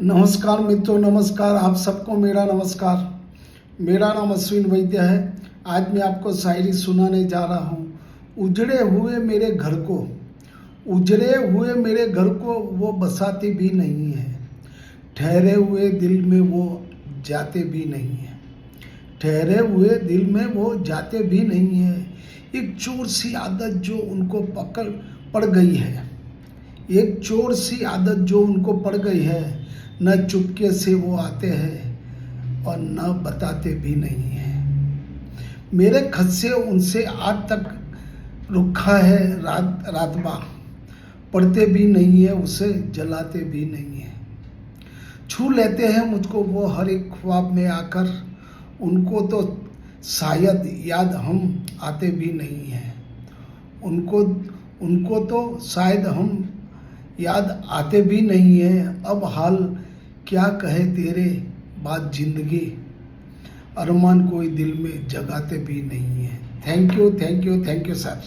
नमस्कार मित्रों, नमस्कार। आप सबको मेरा नमस्कार। मेरा नाम अश्विन वैद्य है। आज मैं आपको शायरी सुनाने जा रहा हूँ। उजड़े हुए मेरे घर को, उजड़े हुए मेरे घर को वो बसाते भी नहीं है, ठहरे हुए दिल में वो जाते भी नहीं है, ठहरे हुए दिल में वो जाते भी नहीं है। एक चोर सी आदत जो उनको पकड़ पड़ गई है, एक चोर सी आदत जो उनको पड़ गई है। न चुपके से वो आते हैं और न बताते भी नहीं है। मेरे खत से उनसे आज तक रुखा है रातबा, पढ़ते भी नहीं है, उसे जलाते भी नहीं है। छू लेते हैं मुझको वो हर एक ख्वाब में आकर, उनको तो शायद याद हम आते भी नहीं हैं। उनको तो शायद हम याद आते भी नहीं है। अब हाल क्या कहे तेरे बाद जिंदगी, अरमान कोई दिल में जगाते भी नहीं है। Thank you sir.